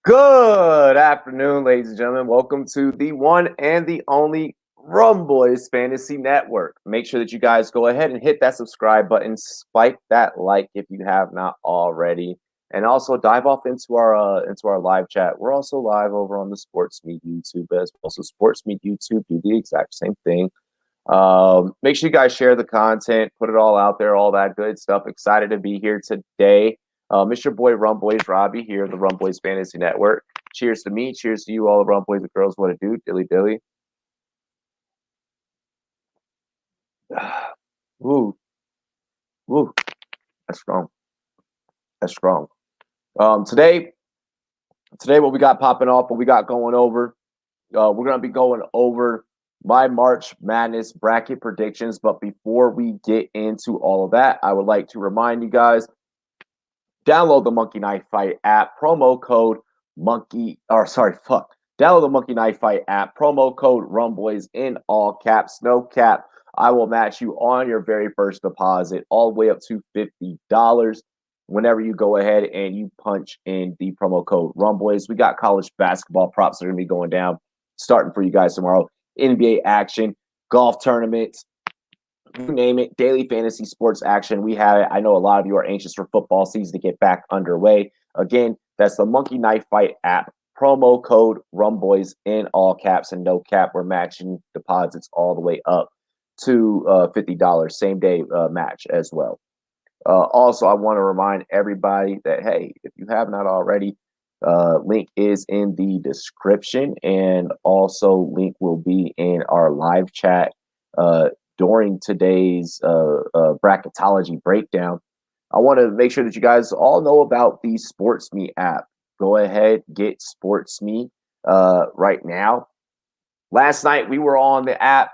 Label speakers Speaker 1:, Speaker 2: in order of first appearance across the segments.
Speaker 1: Good afternoon, ladies and gentlemen. Welcome to the one and the only Rumboyz Fantasy Network. Make sure that you guys go ahead and hit that subscribe button, spike that like if you have not already, and also dive off into our live chat. We're also live over on the SportsMe YouTube as well. So SportsMe YouTube do the exact same thing. Make sure you guys share the content, put it all out there, all that good stuff. Excited to be here today. It's your boy Rumboyz Robbie here, the Rumboyz Fantasy Network. Cheers to me. Cheers to you, all the Rumboyz and girls. What a do, dilly dilly. Woo, woo. That's strong. That's strong. Today, what we got popping off, what we got going over, we're gonna be going over my March Madness bracket predictions. But before we get into all of that, I would like to remind you guys. Download the Monkey Knife Fight app, promo code Download the Monkey Knife Fight app, promo code Rumboyz in all caps, no cap. I will match you on your very first deposit, all the way up to $50. Whenever you go ahead and you punch in the promo code Rumboyz, we got college basketball props that are going to be going down, starting for you guys tomorrow. NBA action, golf tournaments, you name it, daily fantasy sports action. We have it. I know a lot of you are anxious for football season to get back underway. Again, that's the Monkey Knife Fight app. Promo code Rumboyz in all caps and no cap. We're matching deposits all the way up to $50. Same day match as well. Also, I want to remind everybody that, hey, if you have not already, link is in the description, and also link will be in our live chat during today's bracketology breakdown. I want to make sure that you guys all know about the SportsMe app. Go ahead, get SportsMe right now. Last night we were on the app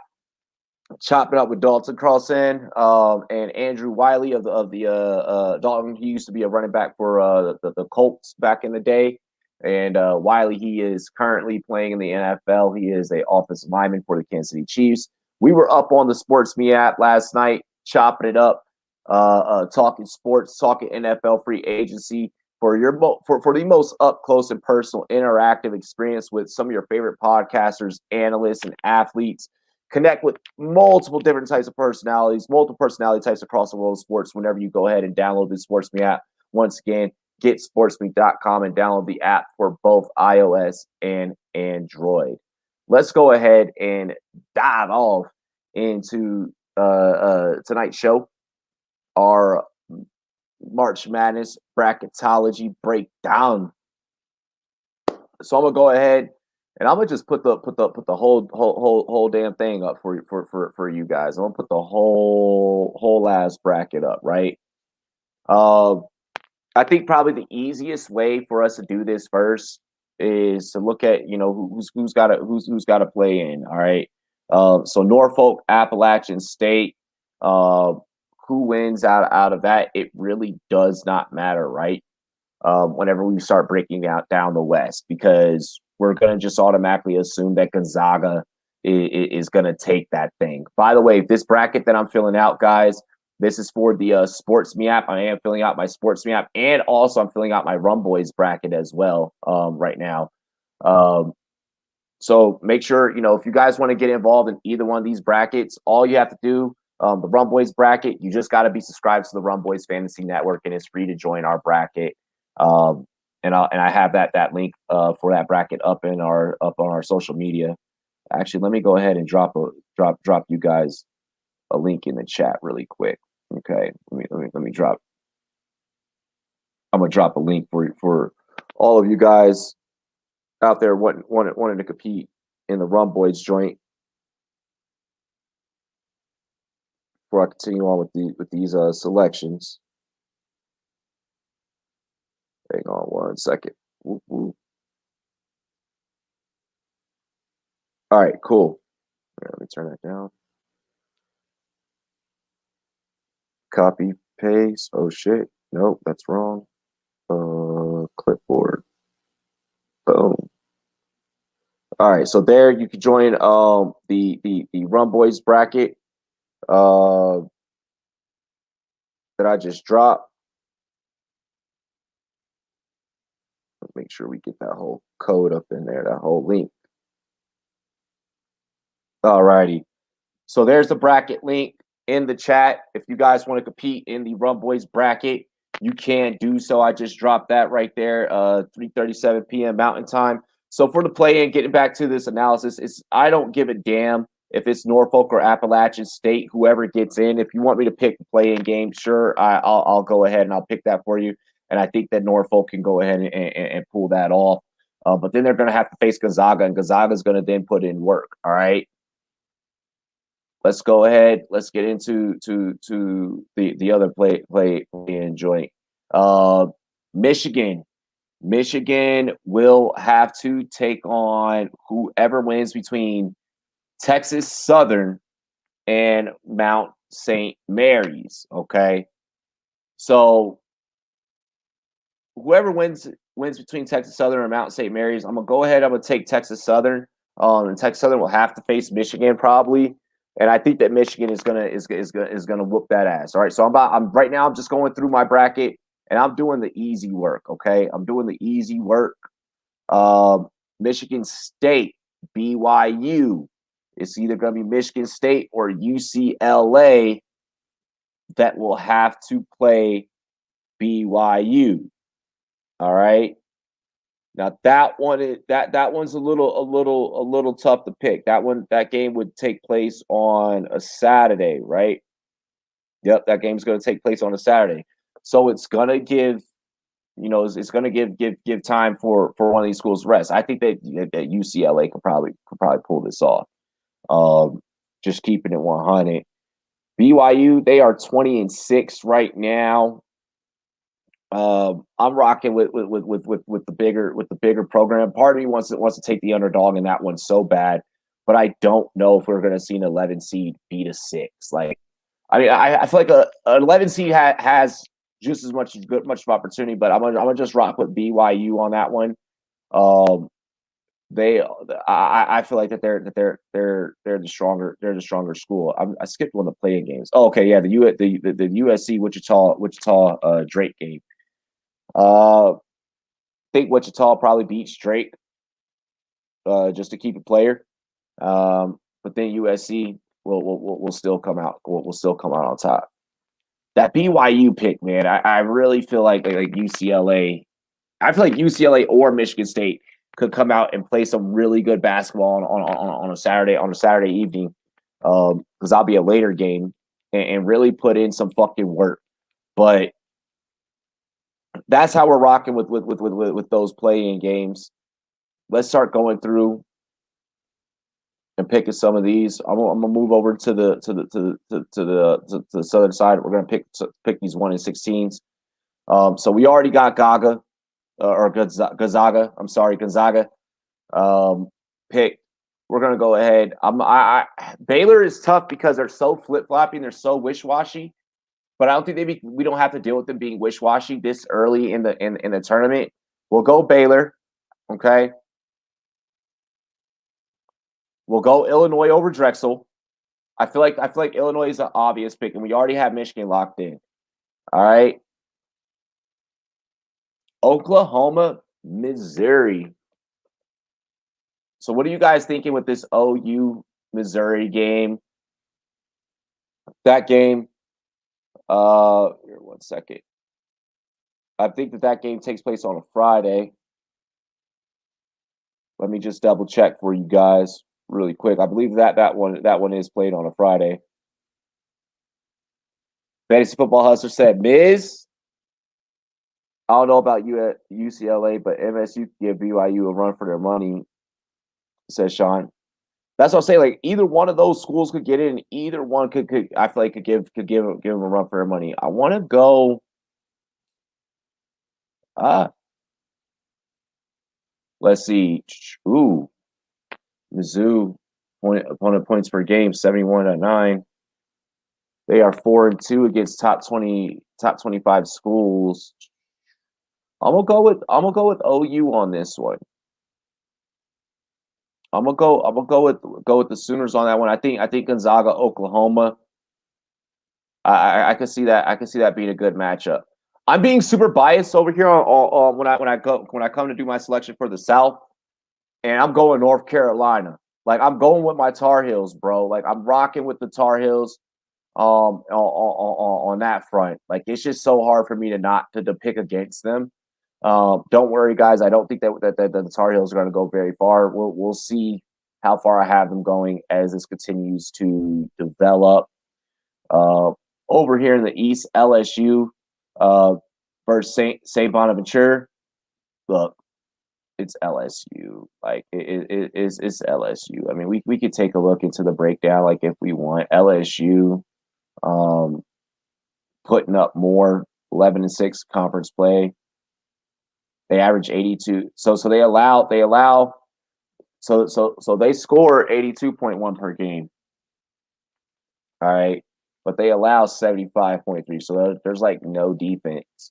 Speaker 1: chopping up with Dalton Carlson and Andrew Wiley of the Dalton. He used to be a running back for the Colts back in the day. And Wiley, he is currently playing in the NFL. He is an offensive lineman for the Kansas City Chiefs. We were up on the SportsMe app last night, chopping it up, talking sports, talking NFL free agency for the most up close and personal interactive experience with some of your favorite podcasters, analysts, and athletes. Connect with multiple different types of personalities, multiple personality types across the world of sports whenever you go ahead and download the SportsMe app. Once again, get sportsme.com and download the app for both iOS and Android. Let's go ahead and dive off into tonight's show, our March Madness bracketology breakdown. So I'm gonna go ahead and I'm gonna just put the whole damn thing up for you guys. I'm gonna put the whole ass bracket up, right? I think probably the easiest way for us to do this first is to look at who's got to play in. All right. So Norfolk, Appalachian State, who wins out of that? It really does not matter, right? Whenever we start breaking down the West, because we're going to just automatically assume that Gonzaga is going to take that thing. By the way, this bracket that I'm filling out, guys, this is for the SportsMe app. I am filling out my SportsMe app, and also I'm filling out my Rumboyz bracket as well right now. So make sure, if you guys want to get involved in either one of these brackets, all you have to do, the Rumboyz bracket, you just got to be subscribed to the Rumboyz Fantasy Network, and it's free to join our bracket. And I have that link for that bracket up on our social media. Actually, let me go ahead and drop you guys a link in the chat really quick. Okay, let me drop. I'm gonna drop a link for all of you guys out there wanting to compete in the Rumboyz joint. Before I continue on with these selections, hang on one second. Whoop, whoop. All right, cool. Let me turn that down. Copy, paste. Oh shit. Nope, that's wrong. Clipboard. Boom. All right, so there you can join the Rumboyz bracket that I just dropped. Make sure we get that whole code up in there, that whole link. All righty. So there's the bracket link in the chat. If you guys want to compete in the Rumboyz bracket, you can do so. I just dropped that right there, 3:37 p.m. Mountain Time. So for the play-in, getting back to this analysis, I don't give a damn if it's Norfolk or Appalachian State, whoever gets in. If you want me to pick the play-in game, sure, I'll go ahead and I'll pick that for you. And I think that Norfolk can go ahead and pull that off. But then they're going to have to face Gonzaga, and Gonzaga is going to then put in work. All right. Let's go ahead. Let's get into the other play in joint. Michigan. Michigan will have to take on whoever wins between Texas Southern and Mount St. Mary's. Okay. So whoever wins between Texas Southern and Mount St. Mary's, I'm gonna go ahead. I'm gonna take Texas Southern. And Texas Southern will have to face Michigan probably. And I think that Michigan is gonna whoop that ass. All right. So I'm right now. I'm just going through my bracket, and I'm doing the easy work. Okay. I'm doing the easy work. Michigan State, BYU. It's either gonna be Michigan State or UCLA that will have to play BYU. All right. Now that one's a little tough to pick. That game would take place on a Saturday, right? Yep, that game's going to take place on a Saturday. So it's going to give, it's going to give time for one of these schools rest. I think that UCLA could probably pull this off. Just keeping it 100. BYU, they are 20-6 right now. I'm rocking with the bigger program. Part of me wants to take the underdog in that one so bad, but I don't know if we're going to see an 11 seed beat a 6. Like, I mean, I feel like an 11 seed has just as much of opportunity, but I'm gonna just rock with BYU on that one. I feel like that they're the stronger school. I skipped one of the play-in games. Oh, okay, yeah, the USC Wichita Drake game. Think Wichita probably beats Drake, just to keep a player. But then USC will still come out. Will still come out on top. That BYU pick, man, I really feel like UCLA. I feel like UCLA or Michigan State could come out and play some really good basketball on a Saturday evening. Because I'll be a later game and really put in some fucking work. But that's how we're rocking with those play-in games. Let's start going through and picking some of these. I'm gonna move over to the southern side. We're gonna pick these 1-16s. So we already got Gonzaga. I'm sorry, Gonzaga. Pick. We're gonna go ahead. Baylor is tough because they're so flip-floppy and they're so wish-washy. But I don't think we don't have to deal with them being wish-washy this early in the tournament. We'll go Baylor, okay? We'll go Illinois over Drexel. I feel like Illinois is an obvious pick, and we already have Michigan locked in. All right. Oklahoma, Missouri. So what are you guys thinking with this OU Missouri game? That game. Here, 1 second. I think that game takes place on a Friday. Let me just double check for you guys really quick. I believe that one is played on a Friday. Fantasy Football Hustler said, Miz, I don't know about you at UCLA, but MSU give BYU a run for their money, says Sean. That's what I'm saying. Like, either one of those schools could get in. Either one could I feel like could give them a run for their money. I want to go. Let's see. Ooh, Mizzou opponent points per game 71-9. They are 4-2 against top 25 schools. I'm gonna go with OU on this one. I'm gonna go with the Sooners on that one. I think Gonzaga, Oklahoma. I can see that. I can see that being a good matchup. I'm being super biased over here on when I come to do my selection for the South, and I'm going North Carolina. Like I'm going with my Tar Heels, bro. Like I'm rocking with the Tar Heels on that front. Like it's just so hard for me to pick against them. Don't worry, guys. I don't think that the Tar Heels are going to go very far. We'll see how far I have them going as this continues to develop. Over here in the East, LSU versus Saint Bonaventure. Look, it's LSU. Like it's LSU. I mean, we could take a look into the breakdown, like if we want. LSU putting up more 11-6 conference play. They average 82. So they score 82.1 per game. All right. But they allow 75.3. So there's like no defense.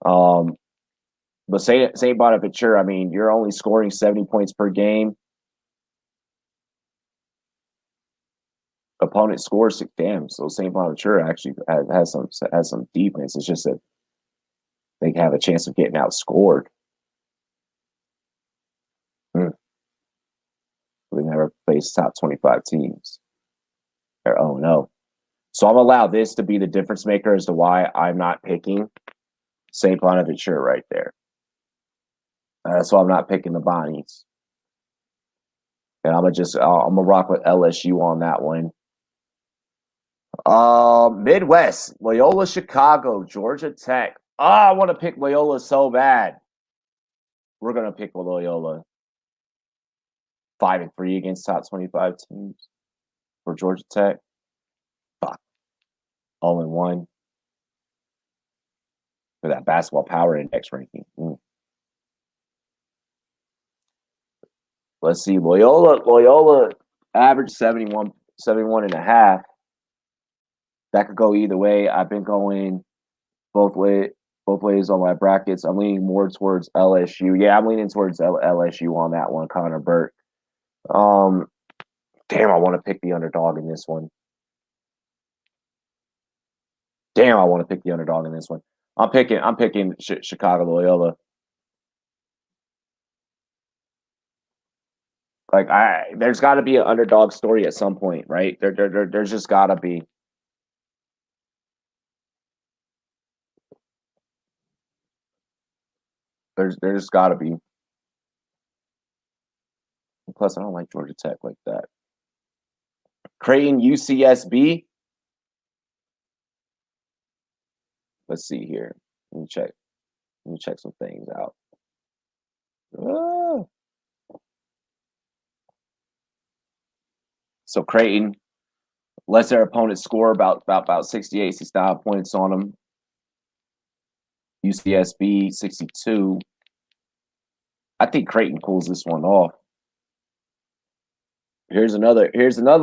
Speaker 1: But St. Bonaventure, I mean, you're only scoring 70 points per game. Opponent scores, damn. So St. Bonaventure actually has some defense. It's just that they have a chance of getting outscored. They never faced top 25 teams. They're 0-0. So I'm allow this to be the difference maker as to why I'm not picking St. Bonaventure right there. So I'm not picking the Bonnies. And I'm gonna rock with LSU on that one. Midwest, Loyola Chicago, Georgia Tech. I want to pick Loyola so bad. We're gonna pick Loyola. 5-3 against top 25 teams for Georgia Tech. Fuck. 0-1 for that basketball power index ranking. Let's see. Loyola average 71 and a half. That could go either way. I've been going both ways on my brackets. I'm leaning more towards LSU. Yeah, I'm leaning towards LSU on that one, Connor Burke. Damn, I want to pick the underdog in this one. I'm picking Chicago Loyola. Like there's got to be an underdog story at some point, right? There's just got to be. There's got to be. Plus, I don't like Georgia Tech like that. Creighton UCSB. Let's see here. Let me check some things out. So Creighton lets their opponents score about 68, 69 points on them. UCSB 62. I think Creighton pulls this one off. Here's another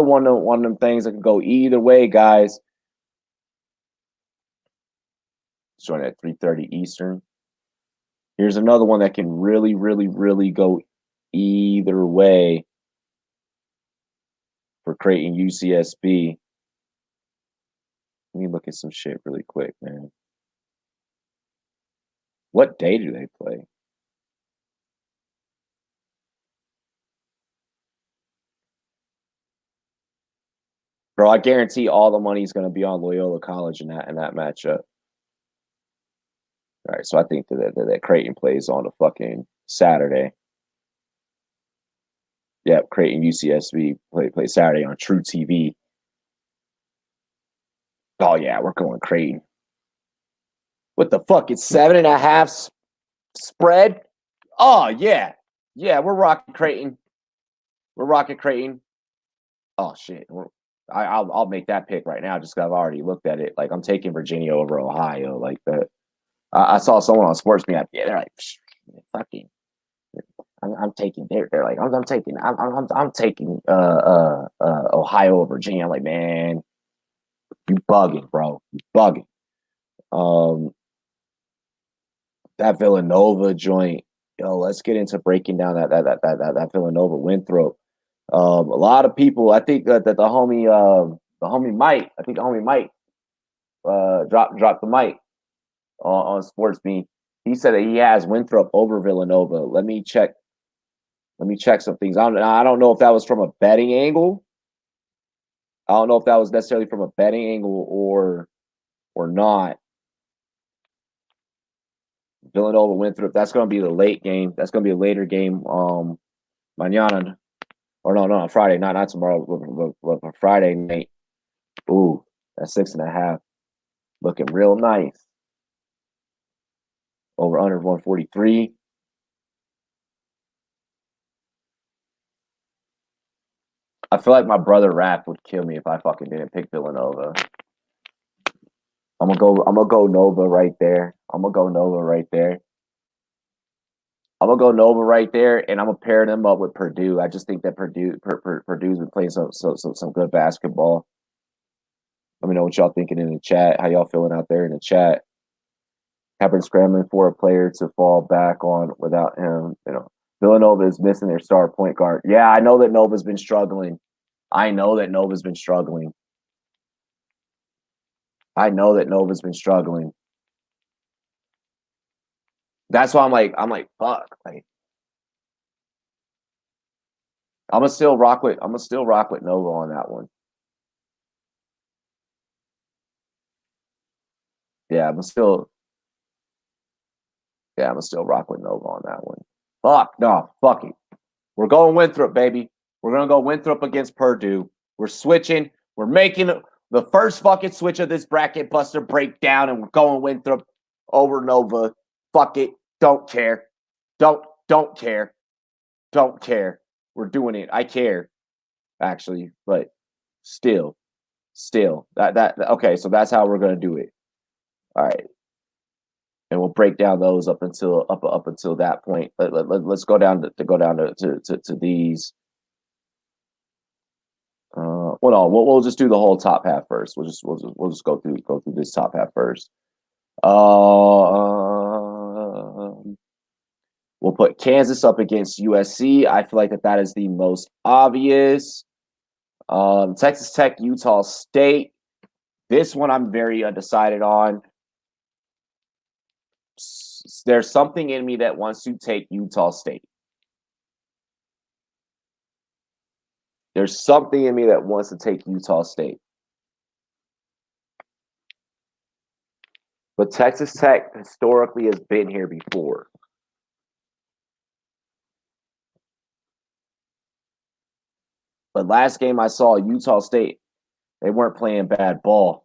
Speaker 1: one of them things that can go either way, guys. Starting at 3:30 Eastern. Here's another one that can really, really, really go either way for Creighton UCSB. Let me look at some shit really quick, man. What day do they play? Bro, I guarantee all the money is going to be on Loyola College in that matchup. All right, so I think that Creighton plays on a fucking Saturday. Yep, Creighton UCSB play Saturday on True TV. Oh yeah, we're going Creighton. What the fuck? It's 7.5 spread. Oh yeah, we're rocking Creighton. Oh shit, I'll make that pick right now just because I've already looked at it. Like I'm taking Virginia over Ohio. Like that. I saw someone on SportsMe. Yeah, they're like, fucking. I'm taking. They're like, I'm taking Ohio over Virginia. I'm like, man, you bugging, bro. You bugging. That Villanova joint. Yo, let's get into breaking down that Villanova Winthrop. A lot of people. I think that the homie Mike. I think the homie Mike dropped the mic. on SportsMe. He said that he has Winthrop over Villanova. Let me check. Let me check some things. I don't know if that was from a betting angle. I don't know if that was necessarily from a betting angle or not. Villanova Winthrop. That's going to be the late game. That's going to be a later game. Mañana, or no, Friday. Not tomorrow. But Friday night. Ooh, that's 6.5. Looking real nice. Over under 143. I feel like my brother Raph would kill me if I fucking didn't pick Villanova. I'm gonna go Nova right there. I'm gonna go Nova right there. I'm gonna go Nova right there, and I'm gonna pair them up with Purdue. I just think that Purdue's been playing some good basketball. Let me know what y'all thinking in the chat. How y'all feeling out there in the chat? Have been scrambling for a player to fall back on without him. You know, Villanova is missing their star point guard. Yeah, I know that Nova's been struggling. I know that Nova's been struggling. That's why I'm like, fuck. Like, I'm gonna still rock with Nova on that one. Yeah, I'm gonna still rock with Nova on that one. Fuck no, fuck it. We're going Winthrop, baby. We're gonna go Winthrop against Purdue. We're switching. We're making the first fucking switch of this bracket buster breakdown, and we're going Winthrop over Nova. Fuck it. Don't care. Don't care. Don't care. We're doing it. I care, actually, but still. That okay, so that's how we're gonna do it. All right. And we'll break down those up until that point. Let's go down to these. Well, no, we'll just do the whole top half first. We'll just go through this top half first. We'll put Kansas up against USC. I feel like that is the most obvious. Texas Tech, Utah State. This one I'm very undecided on. There's something in me that wants to take Utah State. There's something in me that wants to take Utah State. But Texas Tech historically has been here before. But last game I saw, Utah State, they weren't playing bad ball.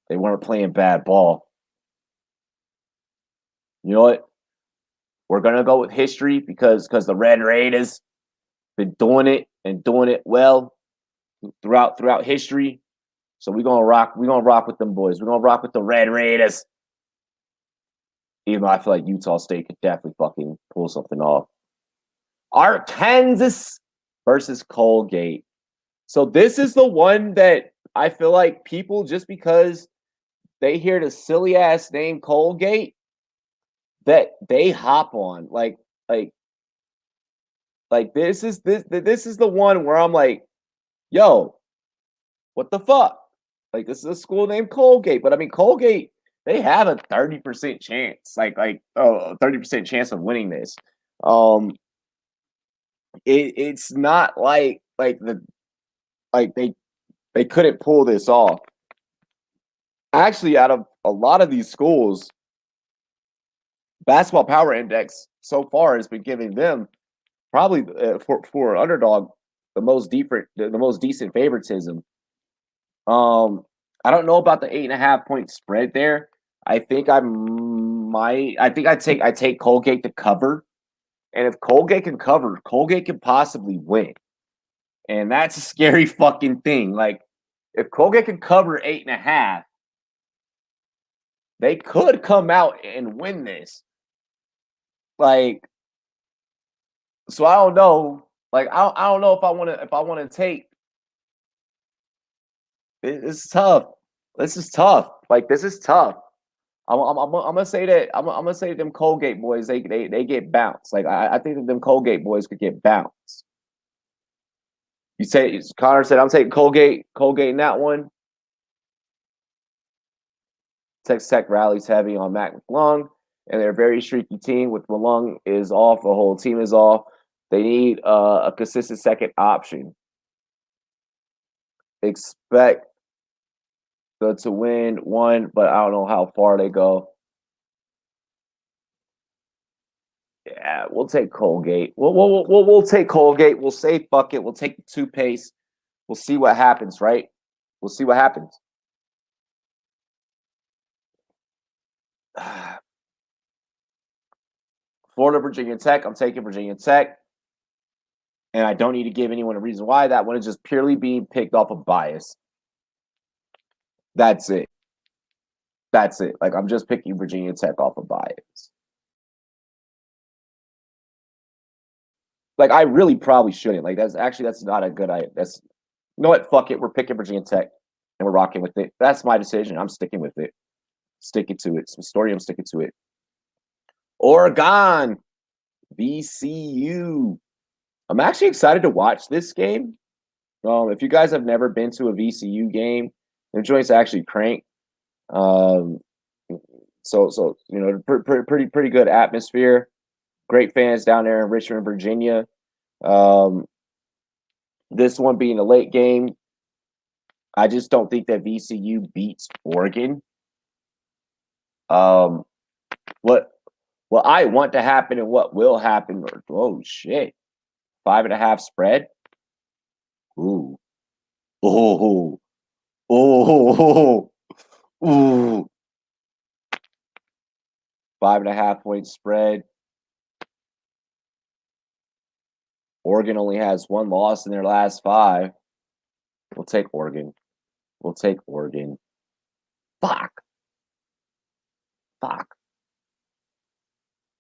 Speaker 1: They weren't playing bad ball. You know what? We're gonna go with history because the Red Raiders been doing it well throughout history. So we're gonna rock with them boys. We're gonna rock with the Red Raiders. Even though I feel like Utah State could definitely fucking pull something off. Arkansas versus Colgate. So this is the one that I feel like people, just because they hear the silly ass name Colgate, that they hop on. Like this is the one where I'm like, yo, what the fuck? Like, this is a school named Colgate, but I mean Colgate, they have a 30% chance, 30% chance of winning this. It's not like they couldn't pull this off. Actually, out of a lot of these schools, Basketball Power Index so far has been giving them probably for underdog the most decent favoritism. I don't know about the 8.5 point spread there. I think I take Colgate to cover. And if Colgate can cover, Colgate can possibly win. And that's a scary fucking thing. Like, if Colgate can cover 8.5, they could come out and win this. Like, so I don't know. Like, I don't know if I want to take. It's tough. This is tough. Like, this is tough. I'm gonna say that I'm gonna say them Colgate boys they get bounced. Like, I think that them Colgate boys could get bounced. You say Connor said I'm taking Colgate in that one. Texas Tech rallies heavy on Mac McClung, and they're a very streaky team. With Malung is off, the whole team is off. They need a consistent second option. Expect to win one, but I don't know how far they go. Yeah, we'll take Colgate. We'll take Colgate. We'll say fuck it. We'll take the toothpaste. We'll see what happens, right? We'll see what happens. Florida, Virginia Tech. I'm taking Virginia Tech. And I don't need to give anyone a reason why. That one is just purely being picked off of bias. That's it. That's it. Like, I'm just picking Virginia Tech off of bias. Like, I really probably shouldn't. Like, that's not a good idea. You know what? Fuck it. We're picking Virginia Tech and we're rocking with it. That's my decision. I'm sticking with it. Sticking to it. Some story, I'm sticking to it. Oregon, VCU. I'm actually excited to watch this game. If you guys have never been to a VCU game, their joint's actually crank. So you know, pretty good atmosphere. Great fans down there in Richmond, Virginia. This one being a late game, I just don't think that VCU beats Oregon. What I want to happen and what will happen. Oh shit, 5.5 spread. Ooh, oh, oh, ooh. 5.5 point spread. Oregon only has one loss in their last 5. We'll take Oregon. We'll take Oregon. Fuck.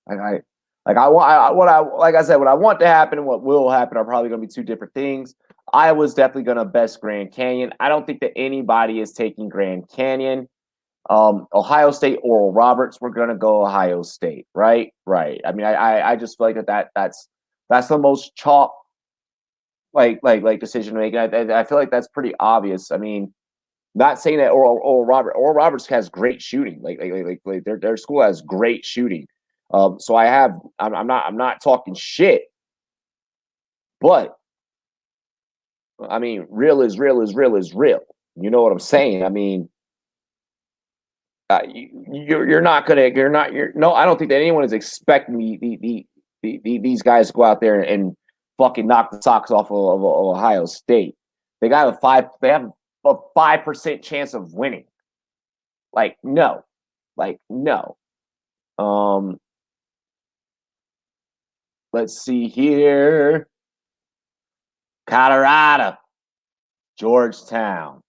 Speaker 1: Like I want to happen and what will happen are probably going to be two different things. Iowa's definitely going to best Grand Canyon. I don't think that anybody is taking Grand Canyon. Ohio State, Oral Roberts, we're going to go Ohio State, right? Right. I mean, I just feel like that's the most chalk like decision to make. I feel like that's pretty obvious. I mean, not saying that Oral Roberts has great shooting. Like their school has great shooting. So I'm not talking shit, but I mean, real is real is real is real. You know what I'm saying? I mean, you're not. I don't think that anyone is expecting these guys to go out there and fucking knock the socks off of Ohio State. They have a 5% chance of winning. Like no. Let's see here. Colorado, Georgetown.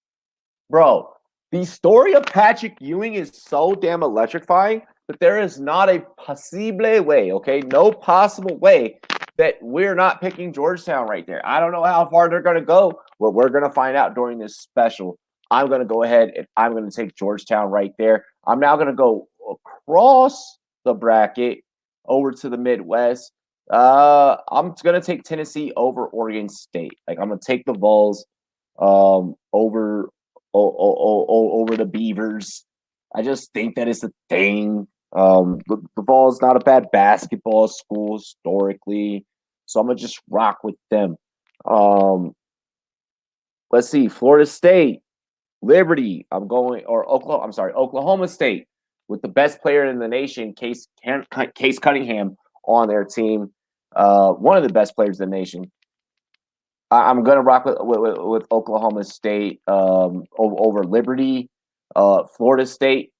Speaker 1: Bro, the story of Patrick Ewing is so damn electrifying that there is not a possible way, okay? No possible way that we're not picking Georgetown right there. I don't know how far they're going to go. Well, we're going to find out during this special. I'm going to go ahead and I'm going to take Georgetown right there. I'm now going to go across the bracket over to the Midwest. I'm going to take Tennessee over Oregon State. Like, I'm going to take the Vols over the Beavers. I just think that is a thing. The Vols not a bad basketball school historically, so I'm going to just rock with them. Let's see, Florida State, Liberty. Oklahoma State with the best player in the nation, Case Cunningham, on their team. One of the best players in the nation. I'm going to rock with Oklahoma State over Liberty. Florida State.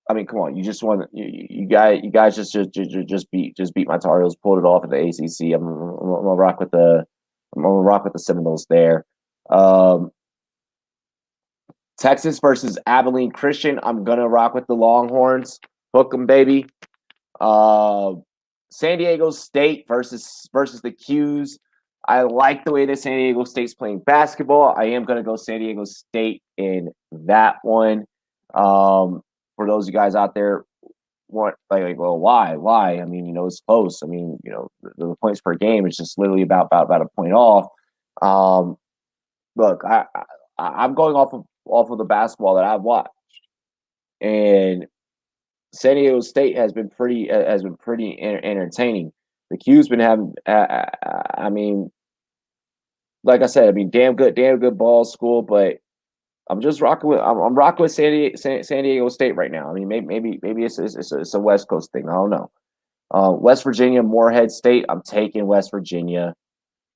Speaker 1: I mean, come on! You just want you guys just beat my Tar Heels, pulled it off at the ACC. I'm gonna rock with the Seminoles there. Texas versus Abilene Christian. I'm gonna rock with the Longhorns. Hook 'em, baby. San Diego State versus the Qs. I like the way that San Diego State's playing basketball. I am gonna go San Diego State in that one. For those of you guys out there, why? I mean, it's close. I mean, the points per game is just literally about a point off. Look, I'm going off of the basketball that I've watched, and San Diego State has been pretty entertaining. The Q's been having, I mean, like I said, I mean, damn good ball school, but I'm just rocking with I'm rocking with San Diego State right now. I mean, maybe it's a West Coast thing. I don't know. West Virginia, Morehead State. I'm taking West Virginia.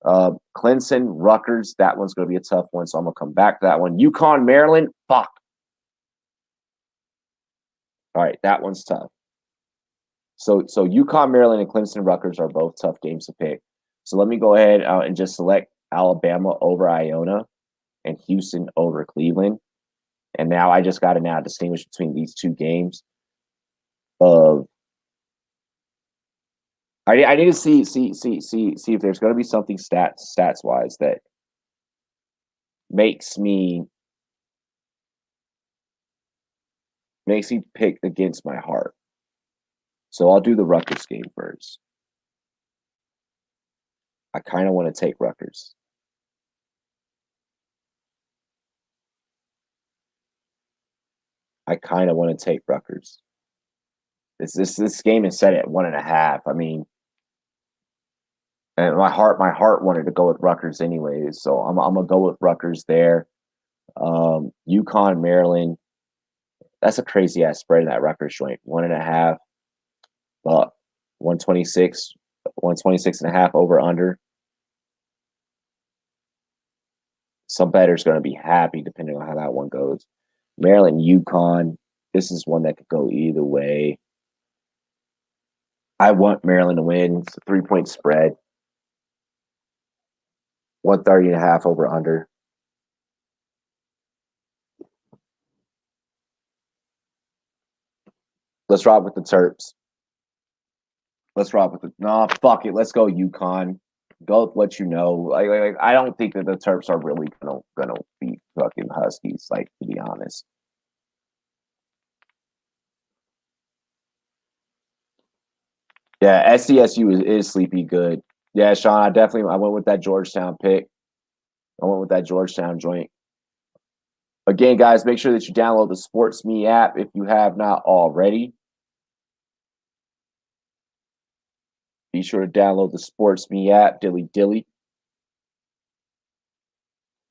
Speaker 1: Clemson, Rutgers. That one's going to be a tough one, so I'm going to come back to that one. Yukon, Maryland. Fuck. All right, that one's tough. So Yukon, Maryland, and Clemson, Rutgers are both tough games to pick. So let me go ahead and just select Alabama over Iona and Houston over Cleveland. And now I just got to now distinguish between these two games. I need to see if there's going to be something stats wise that makes me pick against my heart. So I'll do the Rutgers game first. I kind of want to take Rutgers. I kind of want to take Rutgers. This game is set at 1.5. I mean, and my heart wanted to go with Rutgers anyways, so I'm gonna go with Rutgers there. Yukon, Maryland. That's a crazy ass spread in that Rutgers joint. 1.5. 126, 126.5 over under. Some bettor's going to be happy depending on how that one goes. Maryland, Yukon. This is one that could go either way. I want Maryland to win. It's a 3-point spread. 130.5 over under. Let's rock with the Terps. Let's rock with the fuck it. Let's go Yukon. Go with what you know. Like I don't think that the Terps are really gonna beat fucking Huskies, like, to be honest. Yeah, SDSU is sleepy good. Yeah, Sean, I went with that Georgetown pick. I went with that Georgetown joint. Again, guys, make sure that you download the SportsMe app if you have not already. Be sure to download the SportsMe app, dilly.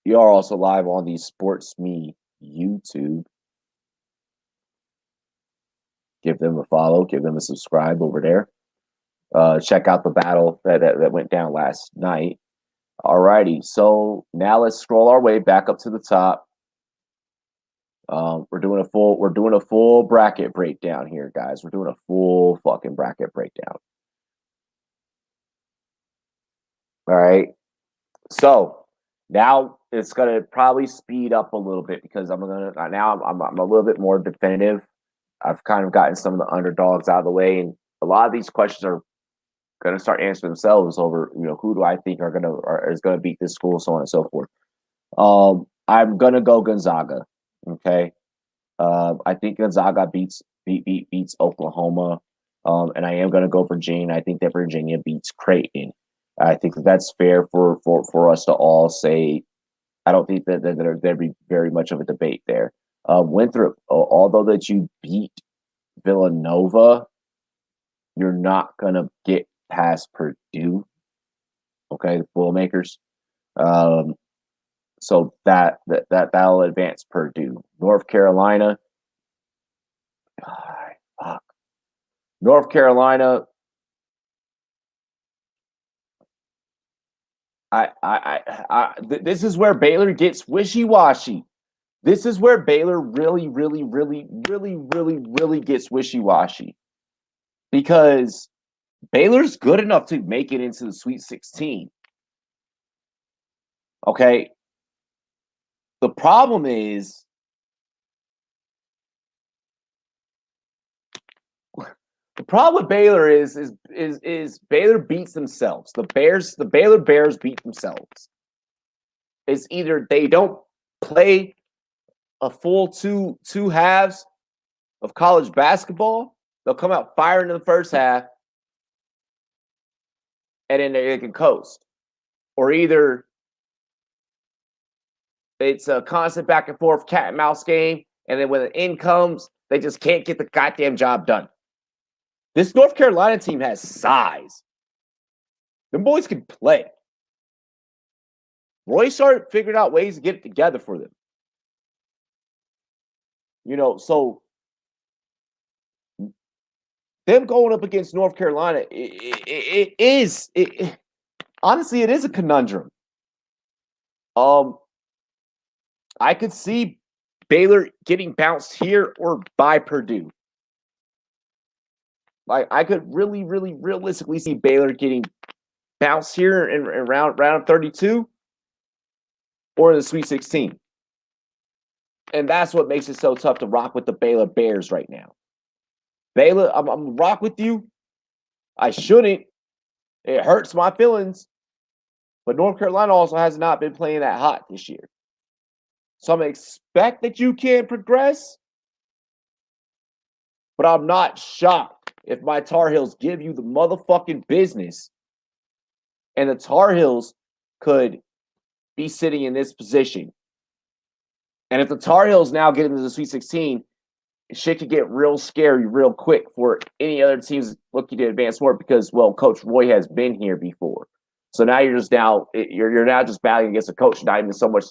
Speaker 1: We are also live on the SportsMe YouTube. Give them a follow. Give them a subscribe over there. Check out the battle that went down last night. Alrighty, so now let's scroll our way back up to the top. We're doing a full bracket breakdown here, guys. We're doing a full fucking bracket breakdown. All right. So now it's gonna probably speed up a little bit because I'm a little bit more definitive. I've kind of gotten some of the underdogs out of the way, and a lot of these questions are gonna start answering themselves over, who do I think is gonna beat this school, so on and so forth. I'm gonna go Gonzaga. Okay. I think Gonzaga beats Oklahoma. And I am gonna go Virginia. I think that Virginia beats Creighton. I think that's fair for us to all say. I don't think that there'd be very much of a debate there. Winthrop, although that you beat Villanova, you're not gonna get past Purdue. Okay, the Boilermakers. So that'll advance Purdue. North Carolina. Fuck. North Carolina. This is where Baylor gets wishy-washy. This is where Baylor really gets wishy-washy. Because Baylor's good enough to make it into the Sweet 16. Okay. The problem is with Baylor is Baylor beats themselves. The Baylor Bears beat themselves. It's either they don't play a full two halves of college basketball, they'll come out firing in the first half, and then they can coast. Or either it's a constant back and forth cat and mouse game. And then when the end comes, they just can't get the goddamn job done. This North Carolina team has size. Them boys can play. Roy started figuring out ways to get it together for them. So them going up against North Carolina, honestly, it is a conundrum. I could see Baylor getting bounced here or by Purdue. Like, I could really, really realistically see Baylor getting bounced here in round 32 or in the Sweet 16. And that's what makes it so tough to rock with the Baylor Bears right now. Baylor, I'm rock with you. I shouldn't. It hurts my feelings. But North Carolina also has not been playing that hot this year. So I'm expect that you can progress. But I'm not shocked if my Tar Heels give you the motherfucking business. And the Tar Heels could be sitting in this position. And if the Tar Heels now get into the Sweet 16, shit could get real scary real quick for any other teams looking to advance more because, well, Coach Roy has been here before. So now you're now just battling against a coach, not even so much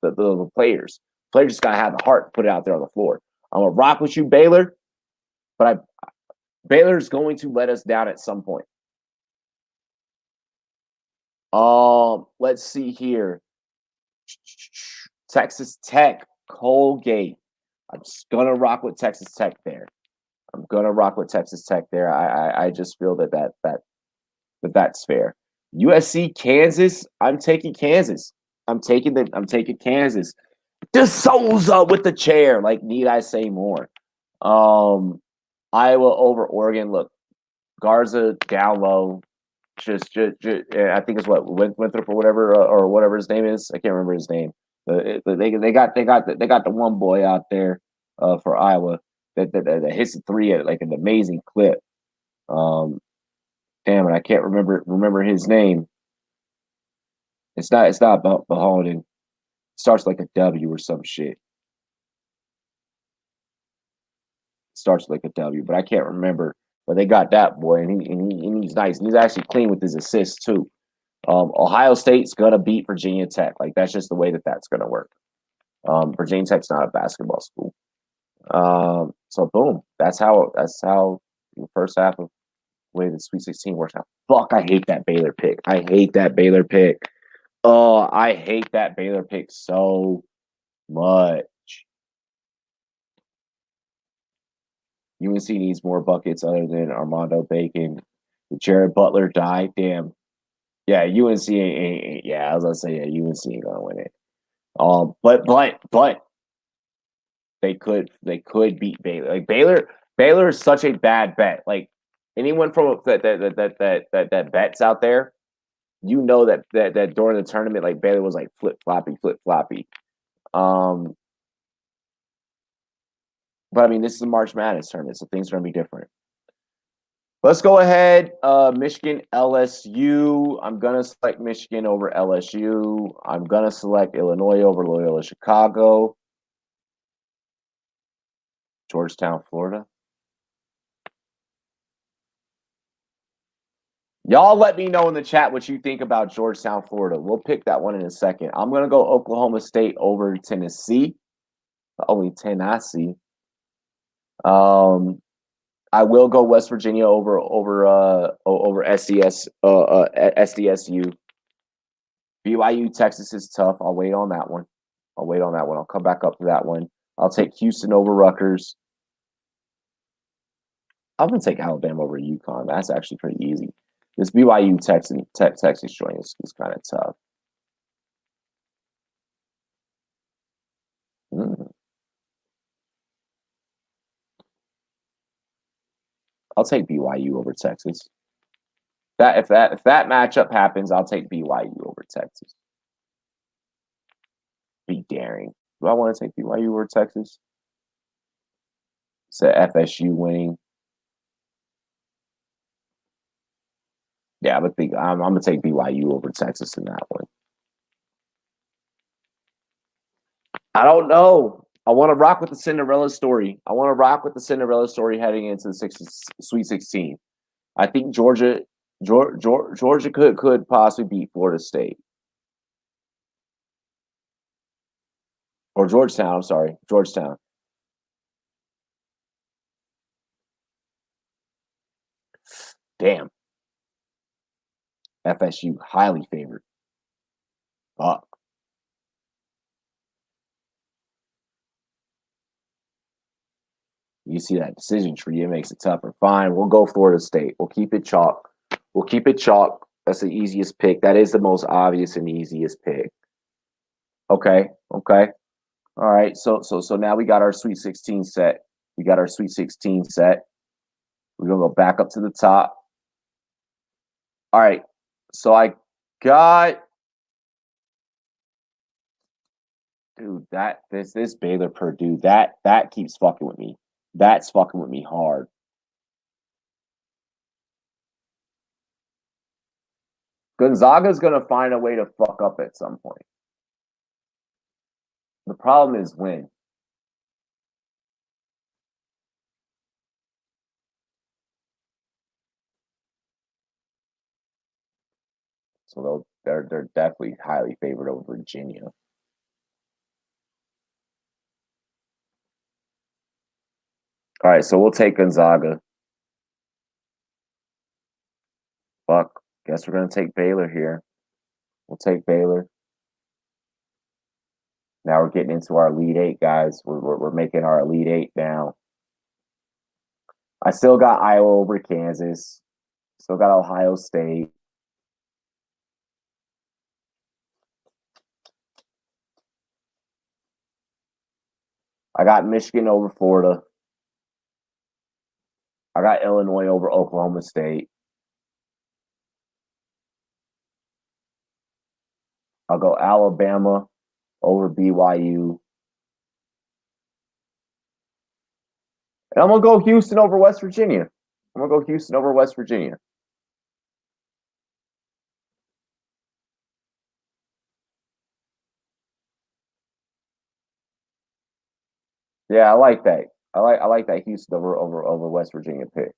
Speaker 1: the players. Players just got to have the heart to put it out there on the floor. I'm going to rock with you, Baylor, but Baylor's going to let us down at some point. Let's see here. Texas Tech, Colgate. I'm just gonna rock with Texas Tech there. I just feel that's fair. USC, Kansas. I'm taking Kansas. I'm taking Kansas. DeSouza with the chair. Like, need I say more? Iowa over Oregon. Look, Garza down low. Just I think it's what Winthrop or whatever his name is. I can't remember his name. They got the one boy out there for Iowa that hits the three at like an amazing clip. Damn it, I can't remember his name. It's not Beholden. It starts like a W or some shit. Starts like a W, but I can't remember. But they got that boy, and he's nice. And he's actually clean with his assists too. Ohio State's gonna beat Virginia Tech. Like, that's just the way that's gonna work. Virginia Tech's not a basketball school. So boom, that's how the first half of the way the Sweet 16 works out. Fuck, I hate that Baylor pick. Oh, I hate that Baylor pick so much. UNC needs more buckets other than Armando Bacon. Jared Butler died. Damn. Yeah, UNC ain't yeah, I was gonna say, yeah, UNC ain't gonna win it. But they could beat Baylor. Like, Baylor is such a bad bet. Like, anyone from that bets out there, you know that during the tournament, like, Baylor was like flip floppy. But I mean, this is a March Madness tournament, so things are gonna be different. Let's go ahead. Michigan, LSU. I'm gonna select Michigan over LSU. I'm gonna select Illinois over Loyola Chicago. Georgetown, Florida. Y'all let me know in the chat what you think about Georgetown, Florida. We'll pick that one in a second. I'm gonna go Oklahoma State over Tennessee. The only 10 I see. I will go West Virginia over SDSU. BYU, Texas is tough. I'll wait on that one. I'll come back up to that one. I'll take Houston over Rutgers. I'm gonna take Alabama over Yukon. That's actually pretty easy. This BYU Texas joint is kind of tough. I'll take BYU over Texas. If that matchup happens, I'll take BYU over Texas. Be daring. Do I want to take BYU over Texas? It's FSU winning. Yeah, I'm gonna take BYU over Texas in that one. I don't know. I want to rock with the Cinderella story. I want to rock with the Cinderella story heading into the Sweet 16. I think Georgia could possibly beat Florida State or Georgetown. I'm sorry, Georgetown. Damn, FSU highly favored. Fuck. You see that decision tree, it makes it tougher. Fine, we'll go Florida State. We'll keep it chalk. We'll keep it chalk. That's the easiest pick. That is the most obvious and easiest pick. Okay, okay. All right. So now we got our Sweet 16 set. We got our Sweet 16 set. We're gonna go back up to the top. All right. So I got dude, that this Baylor Purdue, that keeps fucking with me. That's fucking with me hard. Gonzaga's gonna find a way to fuck up at some point. The problem is when. So they're definitely highly favored over Virginia. All right, so we'll take Gonzaga. Fuck. Guess we're gonna take Baylor here. We'll take Baylor. Now we're getting into our Elite Eight, guys. We're making our Elite Eight now. I still got Iowa over Kansas. Still got Ohio State. I got Michigan over Florida. I got Illinois over Oklahoma State. I'll go Alabama over BYU. And I'm going to go Houston over West Virginia. I'm going to go Houston over West Virginia. Yeah, I like that. I like that Houston over West Virginia pick.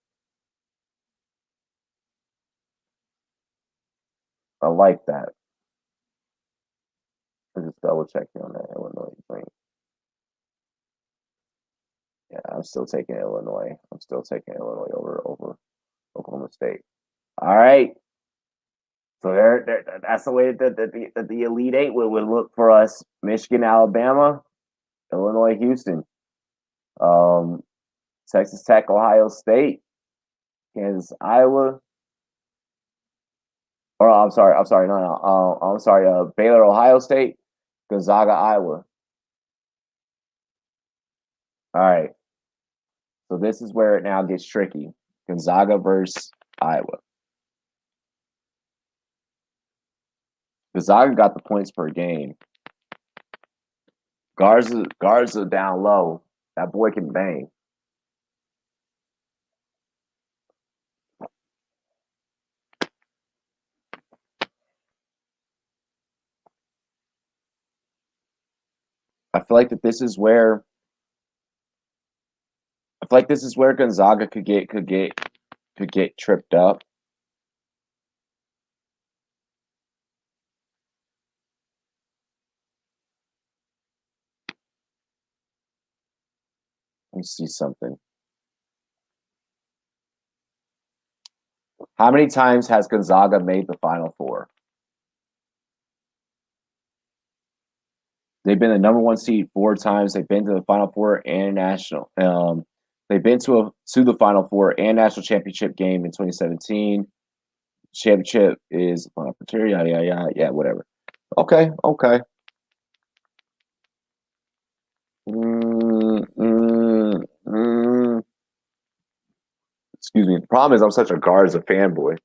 Speaker 1: I like that. I'm just double checking on that Illinois thing. Yeah, I'm still taking Illinois. I'm still taking Illinois over Oklahoma State. All right. So that's the way that the Elite Eight would look for us: Michigan, Alabama, Illinois, Houston, um, Texas Tech, Ohio State, Kansas, Iowa. Or I'm sorry, no, I'm sorry, Baylor, Ohio State, Gonzaga, Iowa. All right. So this is where it now gets tricky: Gonzaga versus Iowa. Gonzaga got the points per game. Garza down low. That boy can bang. I feel like that this is where I feel like this is where Gonzaga could get tripped up. Let me see something. How many times has Gonzaga made the Final Four? They've been the number one seed 4 times. They've been to the Final Four and national. They've been to the Final Four and national championship game in 2017. Championship is final criteria. Yeah, whatever. Okay. Mm, mm, mm. Excuse me. The problem is I'm such a Garza fanboy.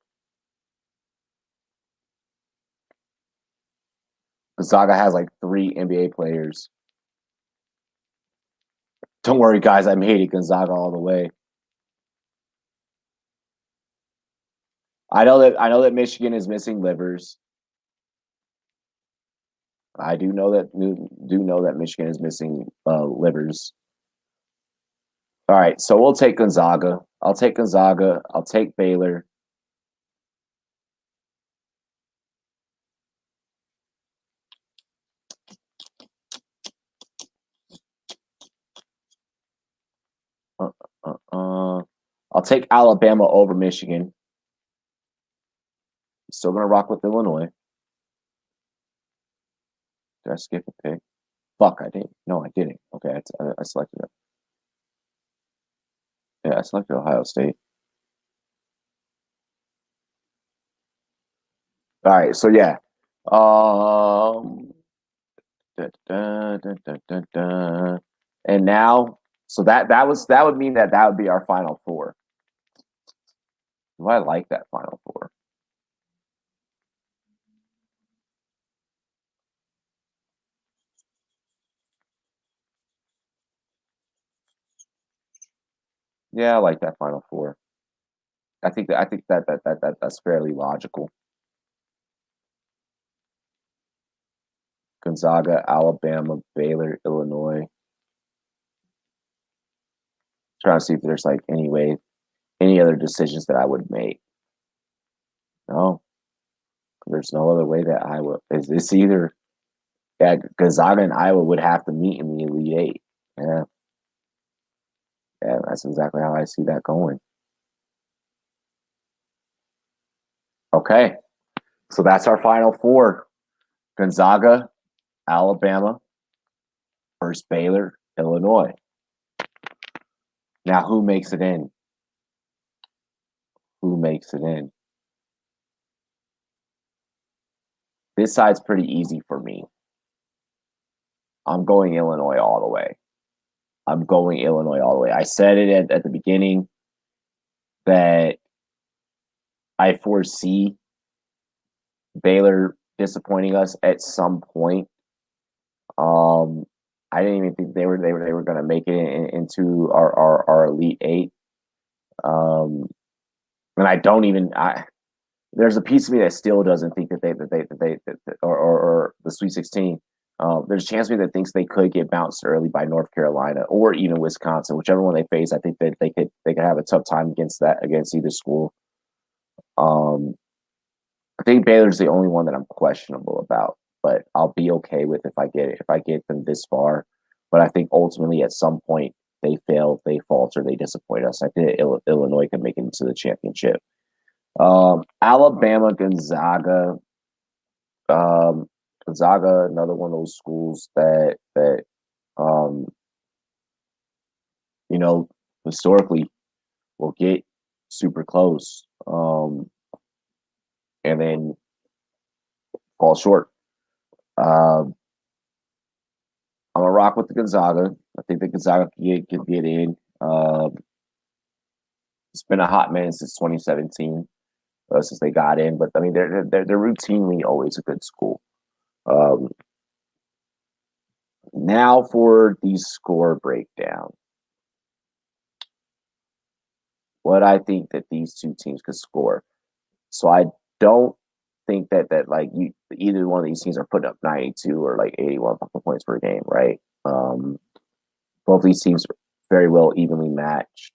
Speaker 1: Gonzaga has like 3 NBA players. Don't worry, guys. I'm hating Gonzaga all the way. I know that Michigan is missing Livers. I do know that Michigan is missing livers. All right, so we'll take Gonzaga. I'll take Gonzaga. I'll take Baylor. I'll take Alabama over Michigan. Still gonna rock with Illinois. Did I skip a pick? Fuck, I didn't. No, I didn't. Okay, I selected it. Yeah, I selected Ohio State. All right, so yeah. Da, da, da, da, da, da. And now, so that would mean that would be our final four. Do I like that final four? Yeah, I like that final four. I think that's fairly logical. Gonzaga, Alabama, Baylor, Illinois. Trying to see if there's like any other decisions that I would make. No, there's no other way that Iowa is. It's either Gonzaga and Iowa would have to meet in the Elite Eight. Yeah, yeah, that's exactly how I see that going. Okay, so that's our final four: Gonzaga, Alabama, versus Baylor, Illinois. Now, who makes it in? Who makes it in? This side's pretty easy for me. I'm going Illinois all the way. I'm going Illinois all the way. I said it at the beginning that I foresee Baylor disappointing us at some point. I didn't even think they were going to make it into our Elite Eight. And I don't even there's a piece of me that still doesn't think that they or the Sweet 16. There's a chance of me that thinks they could get bounced early by North Carolina or even Wisconsin, whichever one they face. I think that they could have a tough time against either school. I think Baylor's the only one that I'm questionable about, but I'll be okay with if I get them this far. But I think ultimately at some point they fail, they falter, they disappoint us. I think Illinois can make it into the championship. Alabama, Gonzaga. Gonzaga, another one of those schools that um, you know, historically will get super close, and then fall short. Um, I'm gonna rock with the Gonzaga. I think the Gonzaga can get in. It's been a hot minute since 2017, since they got in, but I mean they're routinely always a good school. Um, Now for the score breakdown. What I think that these two teams could score. So I don't think that like either one of these teams are putting up 92 or like 81 points per game, right? Both these teams are very well evenly matched.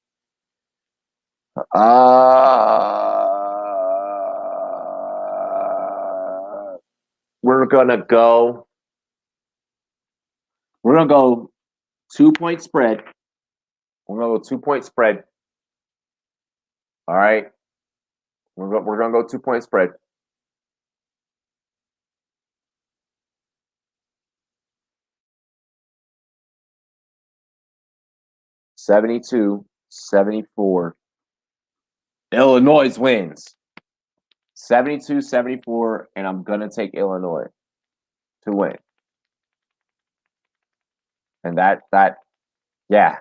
Speaker 1: We're gonna go. We're gonna go 2-point spread. We're gonna go 2-point spread. All right. We're gonna go 2-point spread. '72, '74. Illinois wins. 72, '74, and I'm gonna take Illinois to win. And yeah,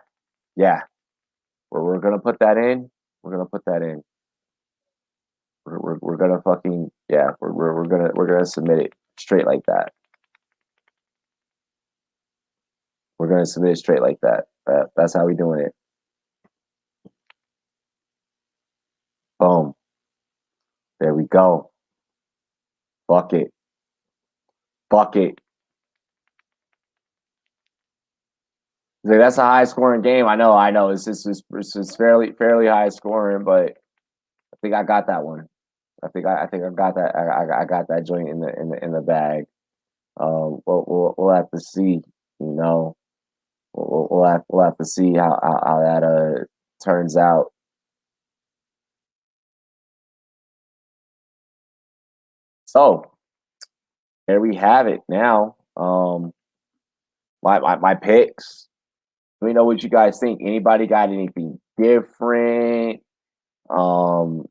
Speaker 1: yeah. We're gonna put that in. We're gonna put that in. We're gonna fucking yeah. We're gonna submit it straight like that. We're gonna submit it straight like that. That's how we doing it. Boom. There we go. Fuck it. Fuck it. That's a high scoring game. I know. It's fairly high scoring, but I think I got that one. I think I got that. I got that joint in the bag. We'll have to see. You know, we'll have to see how that turns out. So there we have it. Now, my picks. Let me know what you guys think. Anybody got anything different? Do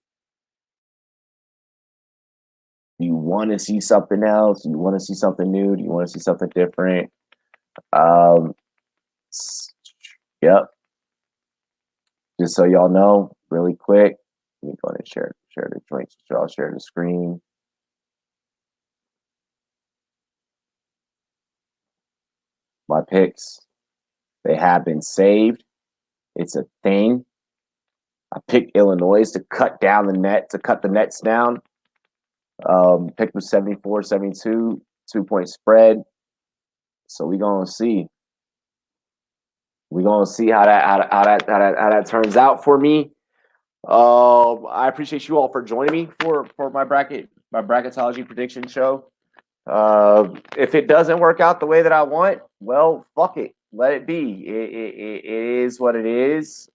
Speaker 1: you want to see something else? Do you want to see something new? Do you want to see something different? Um, yep. Just so y'all know, really quick, let me go ahead and share the joint. I'll share the screen. My picks, they have been saved. It's a thing. I picked Illinois to cut down the net, to cut the nets down. Pick was 74-72, 2-point spread. So we're gonna see. We're gonna see how that turns out for me. I appreciate you all for joining me for my bracketology prediction show. If it doesn't work out the way that I want, well, fuck it. Let it be. It is what it is.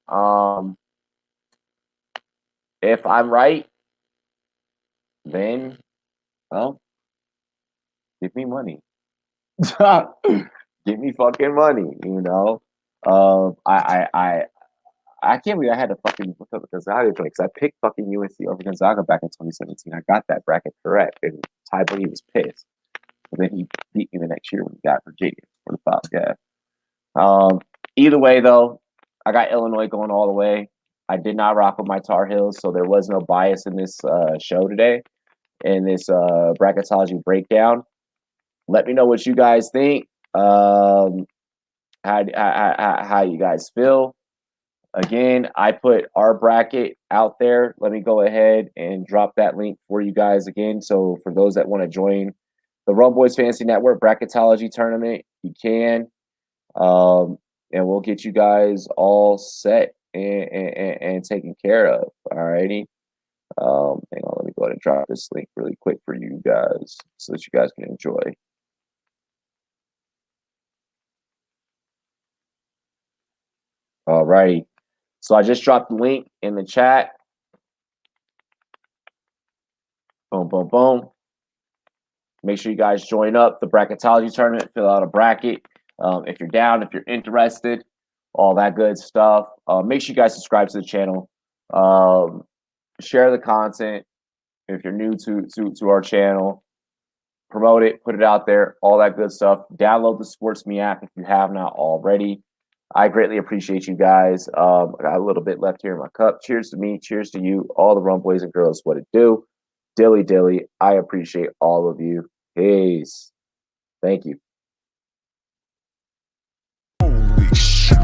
Speaker 1: If I'm right, then, well, give me money. Give me fucking money, you know. I can't believe I had to fucking look up Gonzaga because I picked fucking UNC over Gonzaga back in 2017. I got that bracket correct, and Ty Byu was pissed. But then he beat me the next year when he got Virginia for the top gas. Either way, though, I got Illinois going all the way. I did not rock with my Tar Heels, so there was no bias in this show today, in this bracketology breakdown. Let me know what you guys think. How you guys feel. Again, I put our bracket out there. Let me go ahead and drop that link for you guys again. So for those that want to join the Rumboyz Fantasy Network bracketology tournament, you can. And we'll get you guys all set and taken care of. All righty. Hang on, let me go ahead and drop this link really quick for you guys so that you guys can enjoy. All righty. So I just dropped the link in the chat. Boom, boom, boom. Make sure you guys join up the bracketology tournament, fill out a bracket. If you're down, if you're interested, all that good stuff. Make sure you guys subscribe to the channel. Share the content if you're new to our channel. Promote it, put it out there, all that good stuff. Download the SportsMe app if you have not already. I greatly appreciate you guys. I got a little bit left here in my cup. Cheers to me. Cheers to you, all the Rumboyz and girls. What it do? Dilly dilly. I appreciate all of you. Peace. Thank you.
Speaker 2: Holy shit.